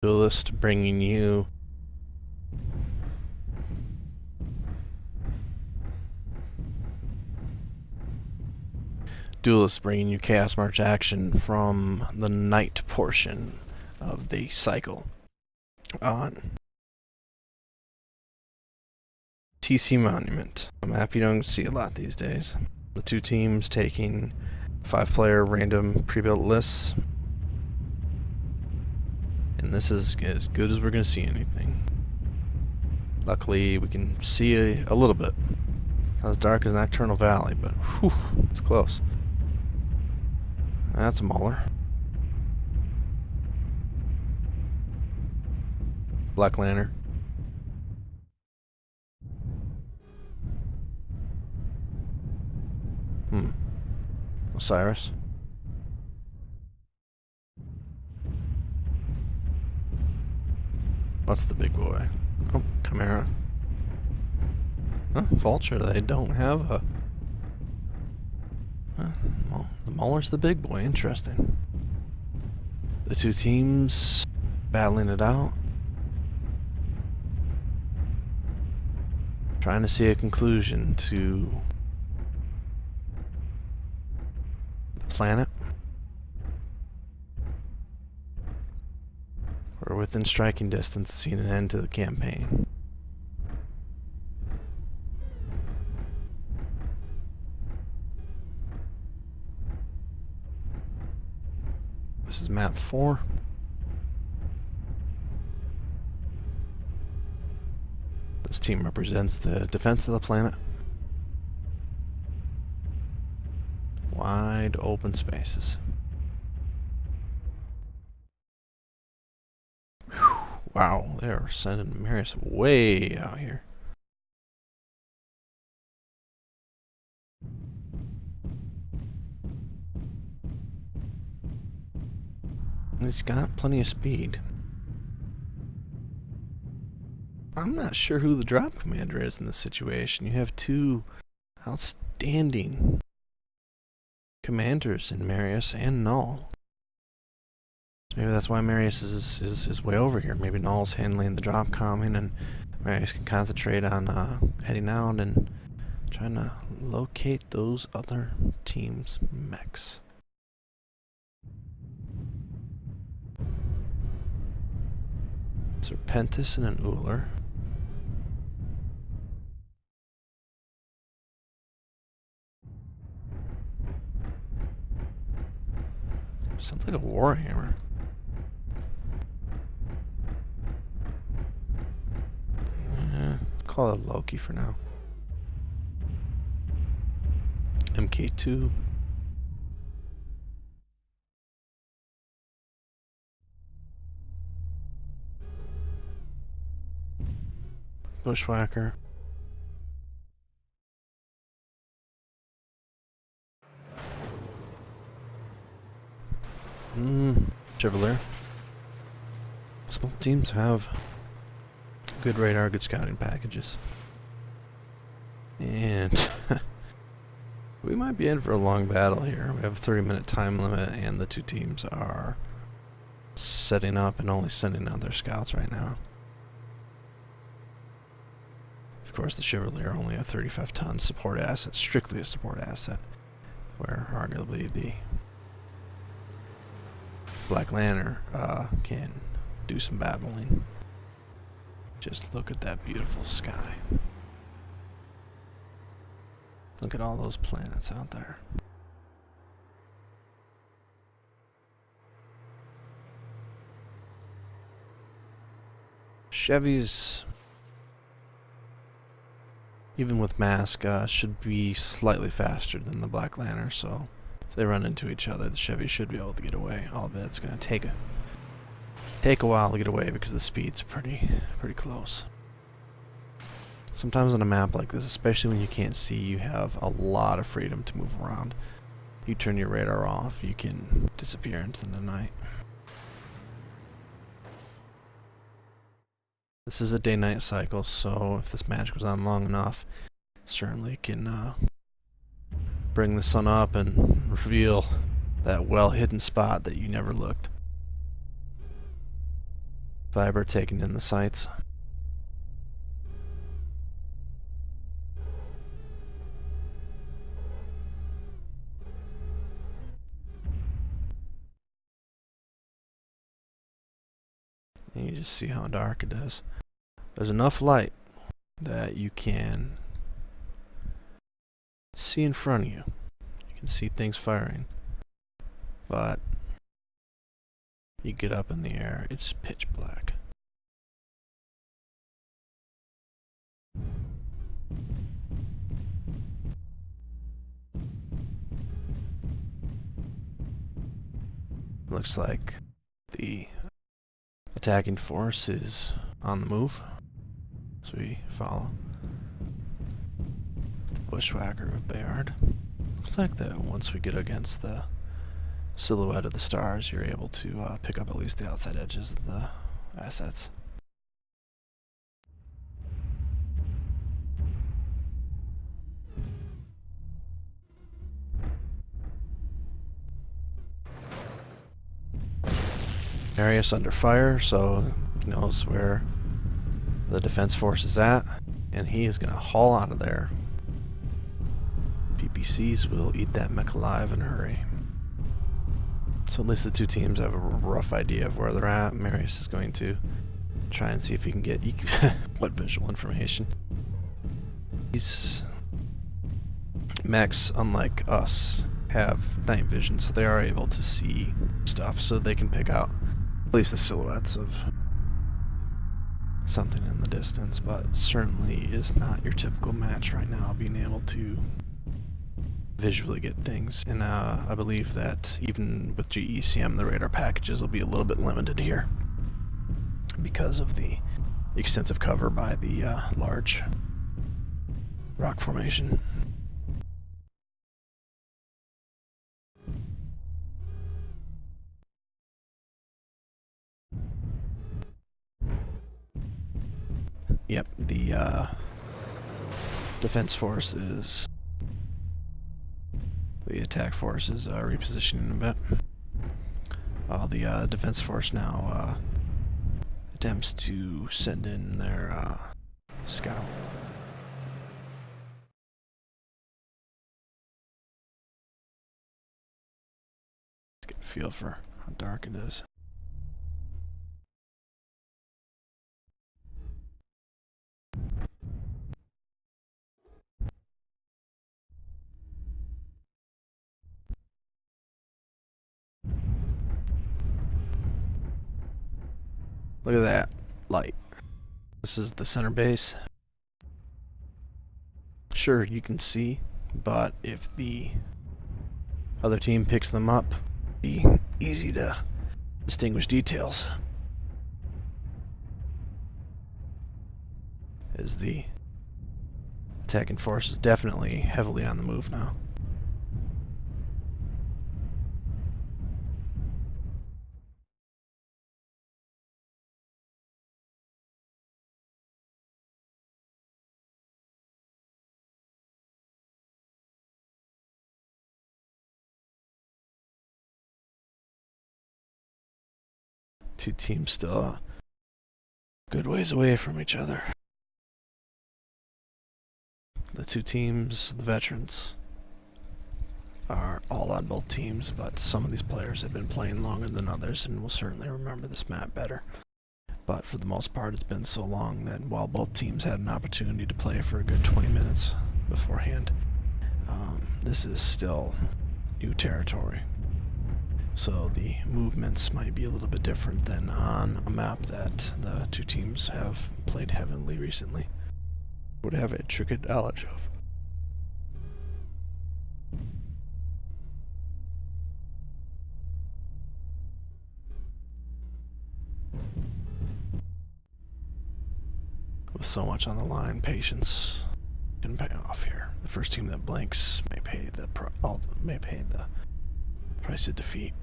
Duelist bringing you Chaos March action from the night portion of the cycle on TC Monument, a map you don't see a lot these days. The two teams taking 5-player random pre-built lists, and this is as good as we're going to see anything. Luckily, we can see a little bit. Not as dark as Nocturnal Valley, but whew, it's close. That's a Mauler. Black Lantern. Osiris. What's the big boy? Oh, Chimera. Huh, Vulture. They don't have a... well, the Mauler's the big boy. Interesting. The two teams battling it out. Trying to see a conclusion to the planet. We're within striking distance of seeing an end to the campaign. This is map 4. This team represents the defense of the planet. Wide open spaces. Whew, wow, they're sending Marius way out here. He's got plenty of speed. I'm not sure who the drop commander is in this situation. You have two outstanding commanders in Marius and Null. Maybe that's why Marius is way over here. Maybe Null's handling the drop coming and Marius can concentrate on heading out and trying to locate those other teams' mechs. Serpentis and an Uller. Sounds like a Warhammer. Call it Loki for now. MK2. Bushwhacker. Chevalier. Small teams have good radar, good scouting packages. And we might be in for a long battle here. We have a 30-minute time limit, and the two teams are setting up and only sending out their scouts right now. Of course, the Chevalier are only a 35-ton support asset, strictly a support asset, where arguably the Black Lantern can do some battling. Just look at that beautiful sky. Look at all those planets out there. Chevys, even with mask, should be slightly faster than the Black Lantern, so if they run into each other, the Chevy should be able to get away. Albeit it's going to take a while to get away because the speed's pretty close. Sometimes on a map like this, especially when you can't see, you have a lot of freedom to move around. You turn your radar off, you can disappear into the night. This is a day-night cycle, so if this match goes on long enough, certainly can bring the sun up and reveal that well-hidden spot that you never looked. Fiber taking in the sights. And you just see how dark it is. There's enough light that you can see in front of you. You can see things firing. But you get up in the air, it's pitch black. Looks like the attacking force is on the move. So we follow the bushwhacker with Bayard. Looks like that once we get against the silhouette of the stars, you're able to pick up at least the outside edges of the assets. Marius under fire, so he knows where the defense force is at, and he is going to haul out of there. PPCs will eat that mech alive and hurry. So at least the two teams have a rough idea of where they're at. Marius is going to try and see if he can get what visual information. These mechs, unlike us, have night vision, so they are able to see stuff, so they can pick out at least the silhouettes of something in the distance, but certainly is not your typical match right now, being able to visually get things. And I believe that even with GECM, the radar packages will be a little bit limited here because of the extensive cover by the large rock formation. Yep, the defense force is... The attack force is repositioning a bit. The defense force now attempts to send in their scout. Let's get a feel for how dark it is. Look at that light. This is the center base. Sure, you can see, but if the other team picks them up, it'll be easy to distinguish details. As the attacking force is definitely heavily on the move now. Two teams still a good ways away from each other. The two teams, the veterans, are all on both teams, but some of these players have been playing longer than others and will certainly remember this map better. But for the most part, it's been so long that while both teams had an opportunity to play for a good 20 minutes beforehand, this is still new territory. So the movements might be a little bit different than on a map that the two teams have played heavily recently. Would have a intricate knowledge of. With so much on the line, patience can pay off here. The first team that blinks may pay the price of defeat.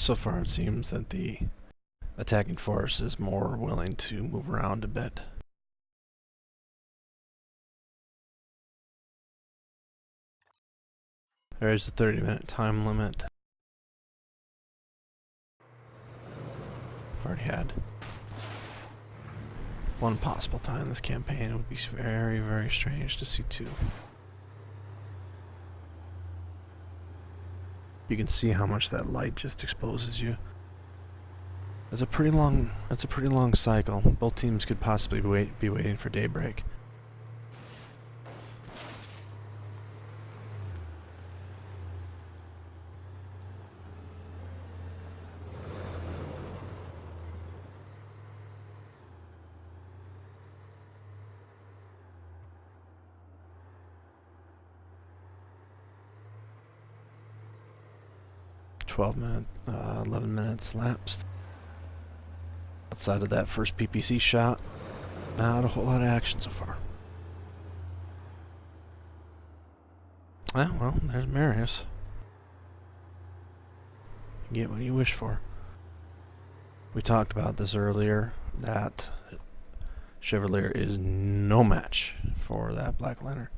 So far it seems that the attacking force is more willing to move around a bit. There is a 30-minute time limit. I've already had one possible time this campaign. It would be very, very strange to see two. You can see how much that light just exposes you. It's a pretty long cycle. Both teams could possibly be waiting for daybreak. 11 minutes lapsed. Outside of that first PPC shot, not a whole lot of action so far. Ah, well, there's Marius. You get what you wish for. We talked about this earlier, that Mechwarrior is no match for that Black Lantern.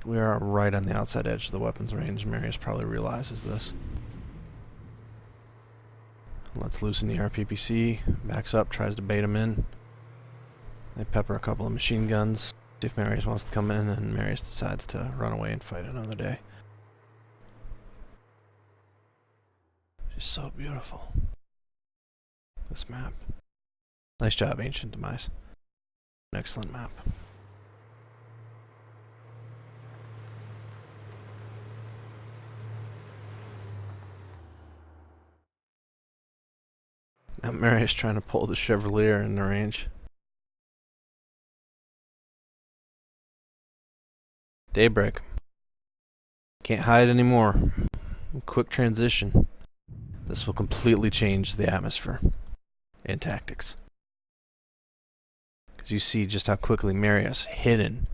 We are right on the outside edge of the weapons range. Marius probably realizes this. Let's loosen the RPPC. Backs up, tries to bait him in. They pepper a couple of machine guns. See if Marius wants to come in, and Marius decides to run away and fight another day. Just so beautiful. This map. Nice job, Ancient Demise. An excellent map. Now Marius trying to pull the Mechwarrior in the range. Daybreak. Can't hide anymore. Quick transition. This will completely change the atmosphere and tactics. Because you see just how quickly Marius, hidden,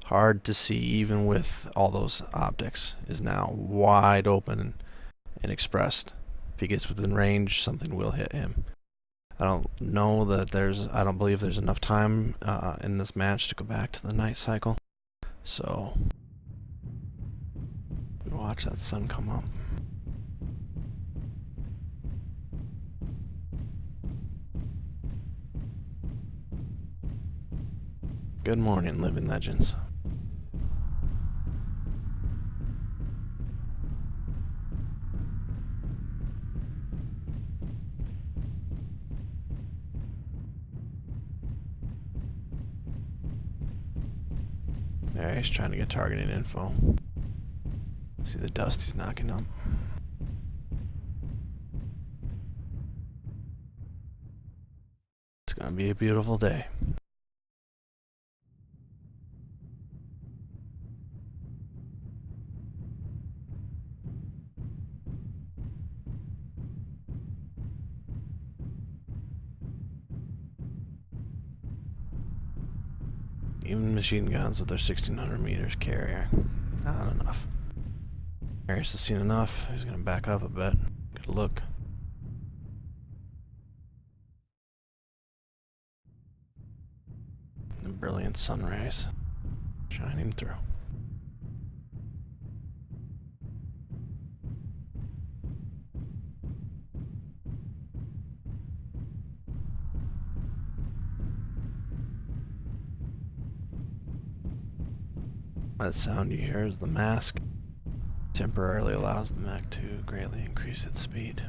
hard to see even with all those optics, is now wide open and expressed. If he gets within range, something will hit him. I don't believe there's enough time in this match to go back to the night cycle. So, we watch that sun come up. Good morning, living legends. There, he's trying to get targeting info. See the dust he's knocking up. It's gonna be a beautiful day. Even machine guns with their 1600 meters carrier, not enough. Marius has seen enough. He's gonna back up a bit. Get a look. The brilliant sun rays shining through. That sound you hear is the mask. Temporarily allows the mech to greatly increase its speed.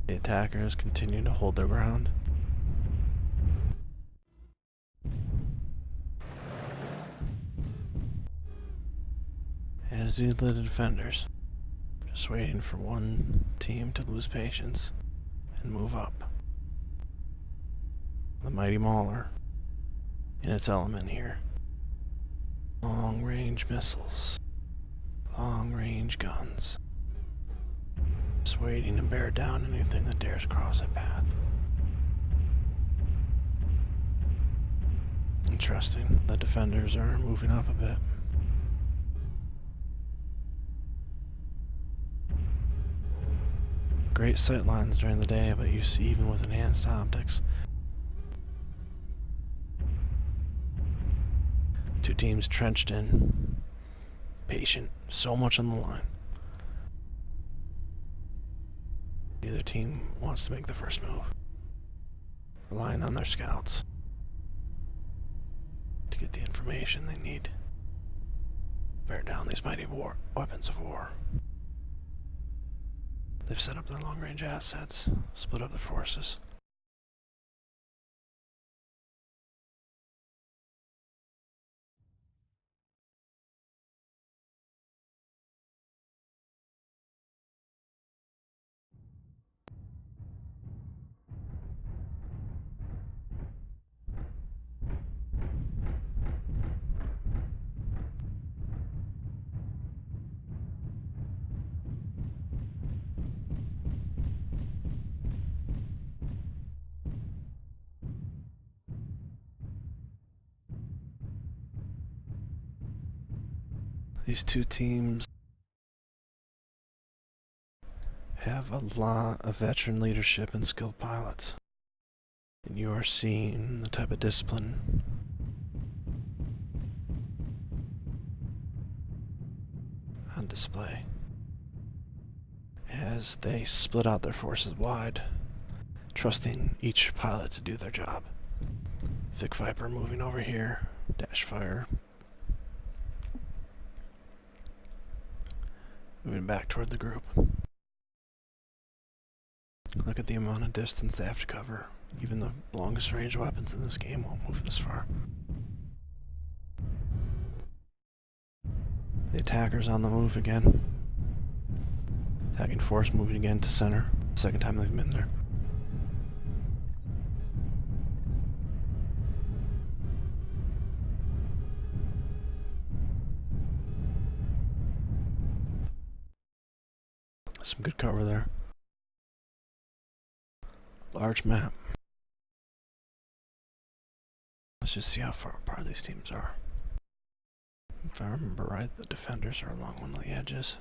The attackers continue to hold their ground. As do the defenders, just waiting for one team to lose patience and move up. The mighty Mauler, in its element here. Long-range missiles, long-range guns. waiting to bear down anything that dares cross that path. Interesting. The defenders are moving up a bit. Great sight lines during the day, but you see even with enhanced optics. Two teams trenched in. Patient. So much on the line. Neither team wants to make the first move. Relying on their scouts to get the information they need. Bear down these mighty weapons of war. They've set up their long-range assets, split up their forces. These two teams have a lot of veteran leadership and skilled pilots. And you are seeing the type of discipline on display as they split out their forces wide, trusting each pilot to do their job. Vic Viper moving over here, dash fire. Moving back toward the group. Look at the amount of distance they have to cover. Even the longest range weapons in this game won't move this far. The attacker's on the move again. Attacking force moving again to center. Second time they've been there. Some good cover there. Large map. Let's just see how far apart these teams are. If I remember right, the defenders are along one of the edges.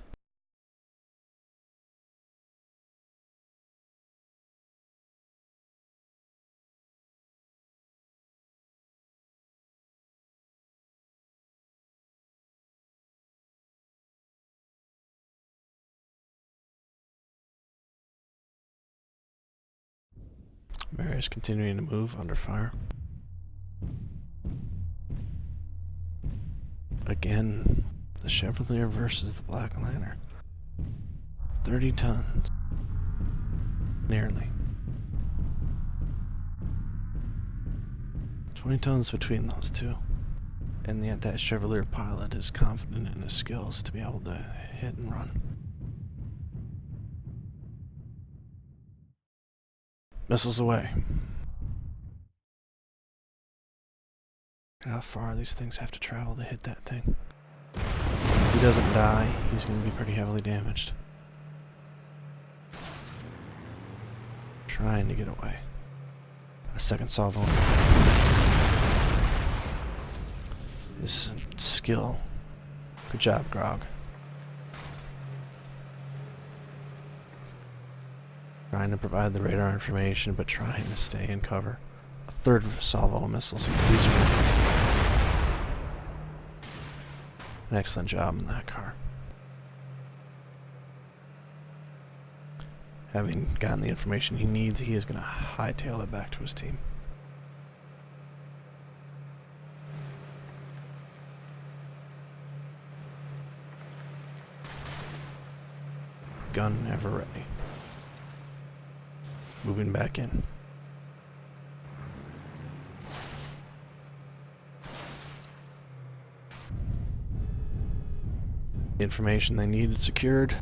Mary is continuing to move under fire. Again, the Chevalier versus the Black Lantern. 30 tons. Nearly. 20 tons between those two. And yet that Chevalier pilot is confident in his skills to be able to hit and run. Missiles away. How far these things have to travel to hit that thing. If he doesn't die, he's going to be pretty heavily damaged. Trying to get away. A second salvo. His skill. Good job, Grog. Trying to provide the radar information, but trying to stay in cover. A third salvo of missiles. These are an excellent job in that car. Having gotten the information he needs, he is going to hightail it back to his team. Gun never ready. Moving back in. The information they needed secured.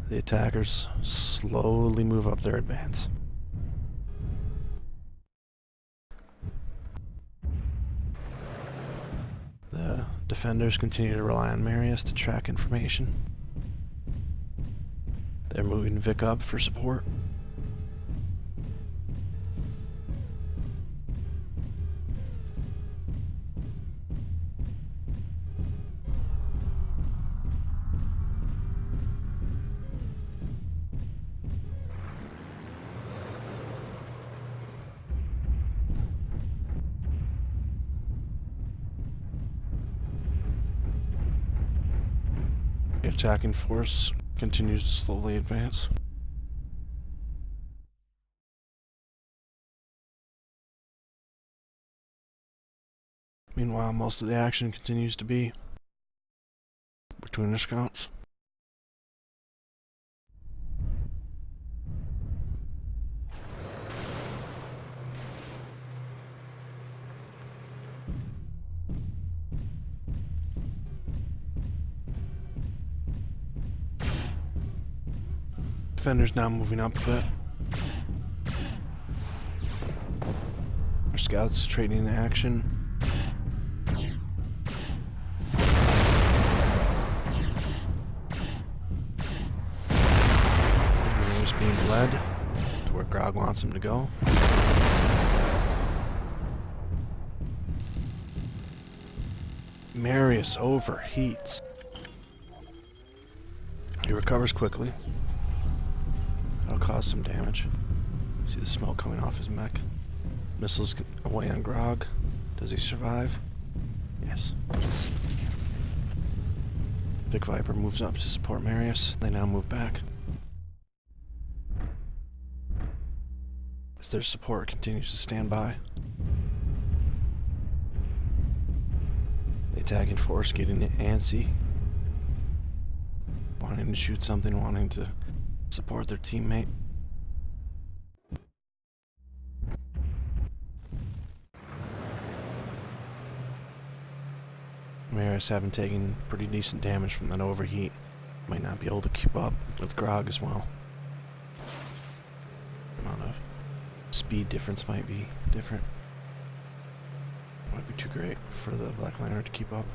The attackers slowly move up their advance. The defenders continue to rely on Marius to track information. They're moving Vic up for support. The attacking force continues to slowly advance. Meanwhile, most of the action continues to be between the scouts. Defenders now moving up a bit. Our scouts trading action. He's being led to where Grog wants him to go. Marius overheats. He recovers quickly. That'll cause some damage. See the smoke coming off his mech. Missiles away on Grog. Does he survive? Yes. Vic Viper moves up to support Marius. They now move back. As their support continues to stand by. The attacking force getting antsy. Wanting to shoot something, wanting to support their teammate. Marius, having taken pretty decent damage from that overheat, might not be able to keep up with Grog as well. Amount of speed difference might be different. Might be too great for the Black Lantern to keep up.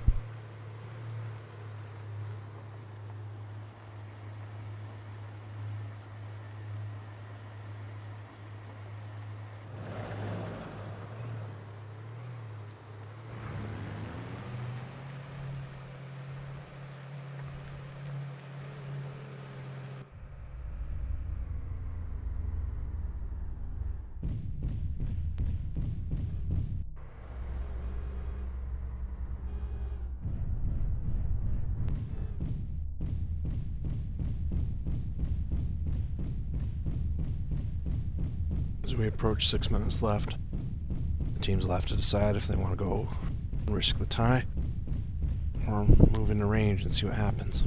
As we approach 6 minutes left, the teams will have to decide if they want to go and risk the tie or move into range and see what happens.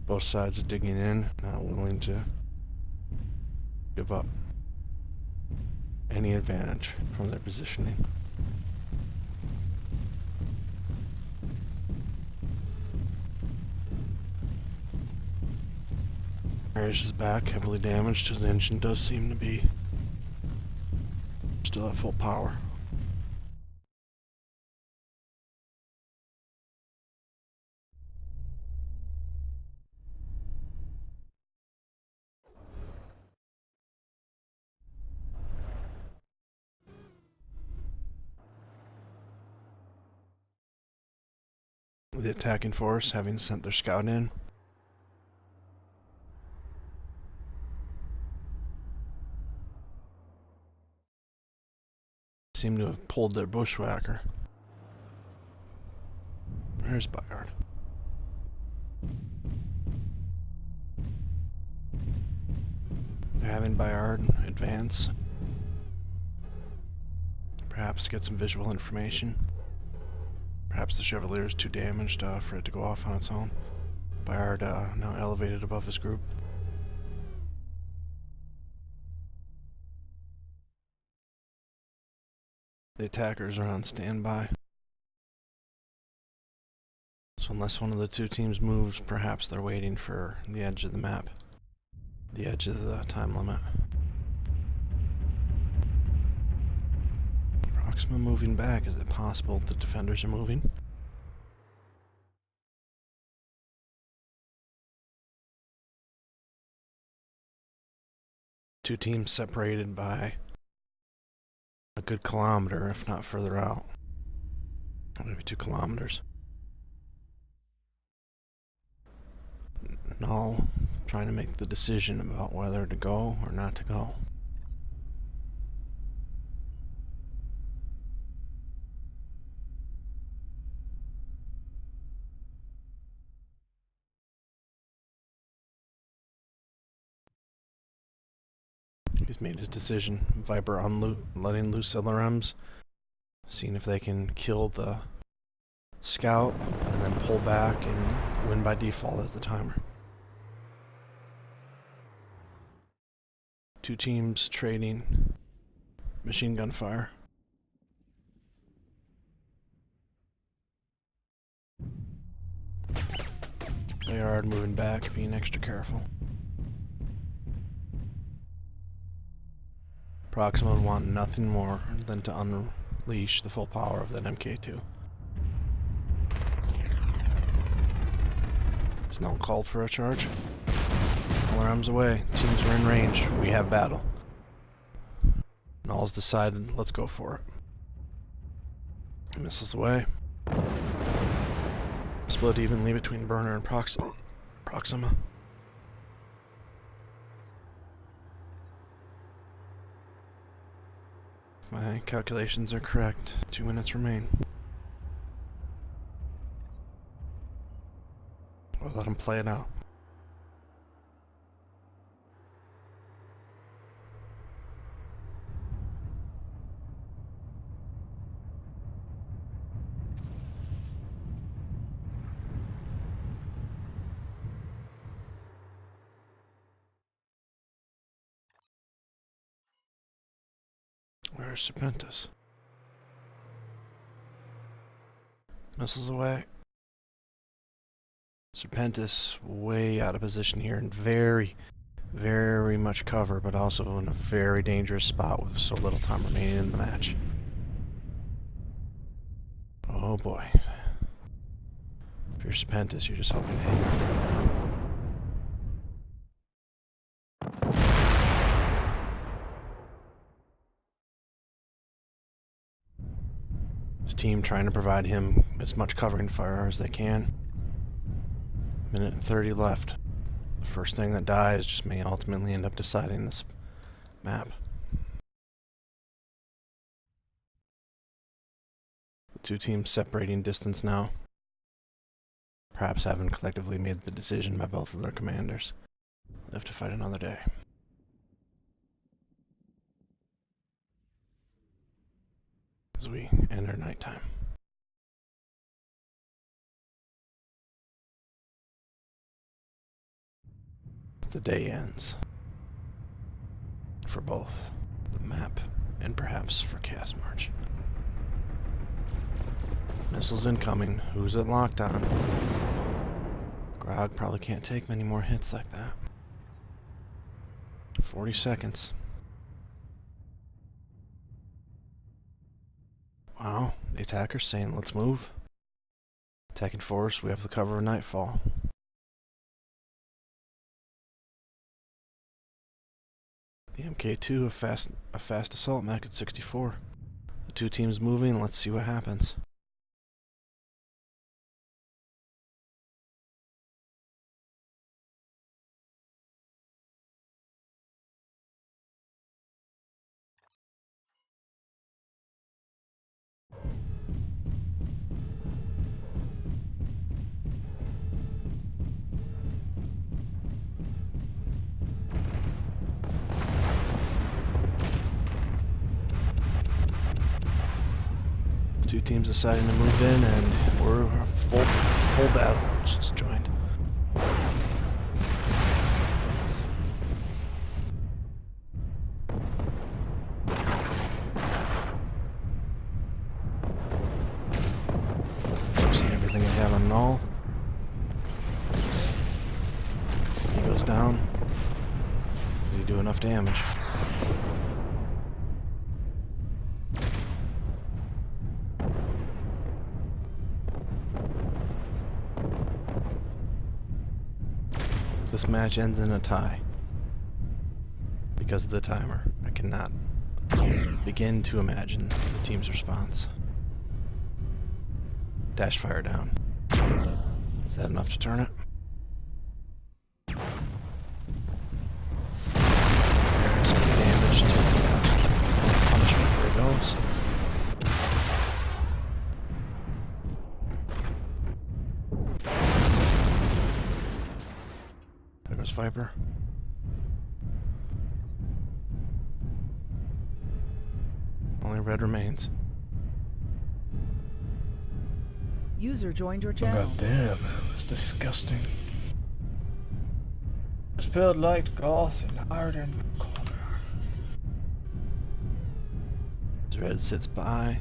Both sides are digging in, not willing to give up any advantage from their positioning. Marius is back, heavily damaged. His engine does seem to be still at full power. The attacking force, having sent their scout in, seem to have pulled their bushwhacker. There's Bayard. They're having Bayard advance, perhaps to get some visual information. Perhaps the Chevalier is too damaged for it to go off on its own. Bayard now elevated above his group. The attackers are on standby. So unless one of the two teams moves, perhaps they're waiting for the edge of the map. The edge of the time limit. Proxima moving back. Is it possible the defenders are moving? Two teams separated by a good kilometer, if not further out. Maybe 2 kilometers. Null trying to make the decision about whether to go or not to go. He's made his decision. Viper letting loose LRMs, seeing if they can kill the scout and then pull back and win by default as the timer. Two teams trading machine gun fire. They are moving back, being extra careful. Proxima would want nothing more than to unleash the full power of that MK2. Is Null called for a charge? Alarms away. Teams are in range. We have battle. Null's decided, let's go for it. Missiles away. Split evenly between Burner and Proxima. My calculations are correct. 2 minutes remain. I'll let him play it out. Where's Serpentis? Missiles away. Serpentis way out of position here and very, very much cover, but also in a very dangerous spot with so little time remaining in the match. Oh boy. If you're Serpentis, you're just hoping to hang on right now. His team trying to provide him as much covering fire as they can. Minute and 30 left. The first thing that dies just may ultimately end up deciding this map. The two teams separating distance now. Perhaps having collectively made the decision by both of their commanders. Live to fight another day. As we enter nighttime. The day ends. For both the map and perhaps for Cast March. Missiles incoming. Who's it locked on? Grog probably can't take many more hits like that. 40 seconds. Wow, the attacker's saying, let's move. Attacking force, we have the cover of nightfall. The MK2, a fast assault mech at 64. The two teams moving, let's see what happens. Two teams deciding to move in, and we're full battle just joined. Focusing everything I have on Null. He goes down. Did he do enough damage? match ends in a tie. Because of the timer. I cannot begin to imagine the team's response. Dash fire down. Is that enough to turn it? There's some damage to the punishment. There it goes. There goes Viper. Only red remains. User joined your channel. God damn, that's disgusting. Spilled like goth and hard in the corner. As red sits by,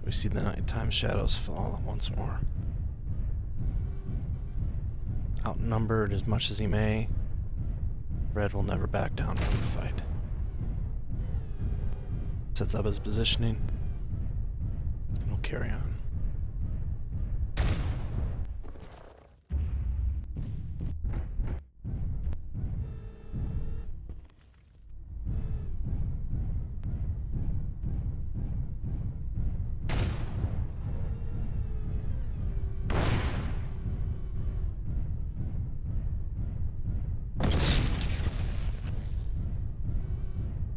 we see the nighttime shadows fall once more. Outnumbered as much as he may, red will never back down from the fight. Sets up his positioning, and will carry on.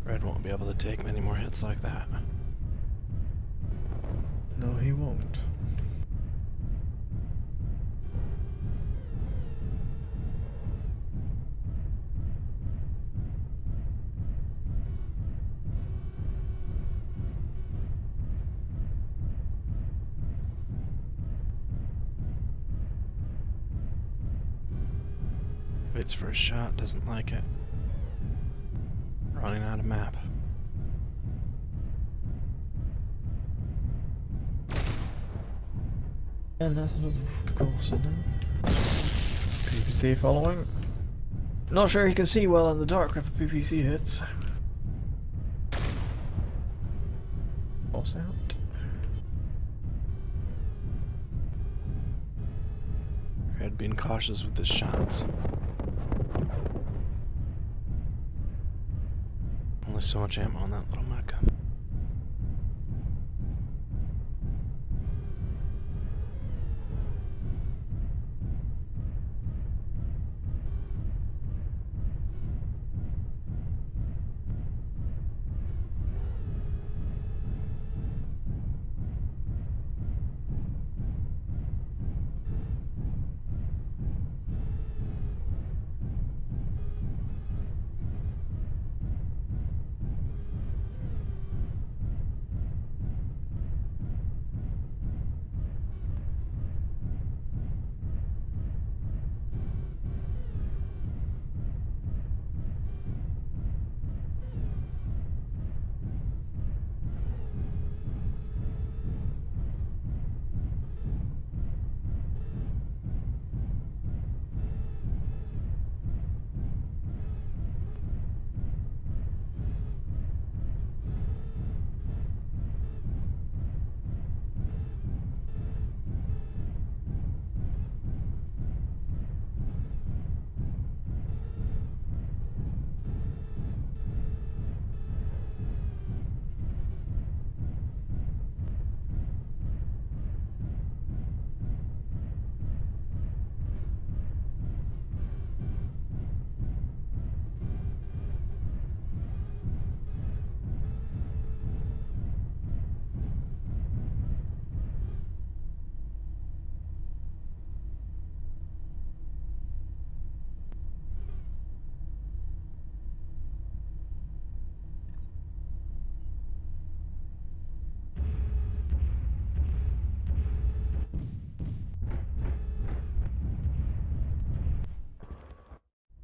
Red won't be able to take many more hits like that. No, he won't. Waits for a shot, doesn't like it. Running out of map. And that's another course in there. PPC following. Not sure he can see well in the dark if the PPC hits. Boss out. Red being cautious with his shots. Only so much ammo on that little mech.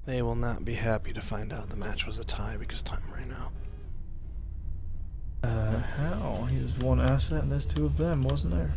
They will not be happy to find out the match was a tie because time ran out. How? He was one asset and there's two of them, wasn't there?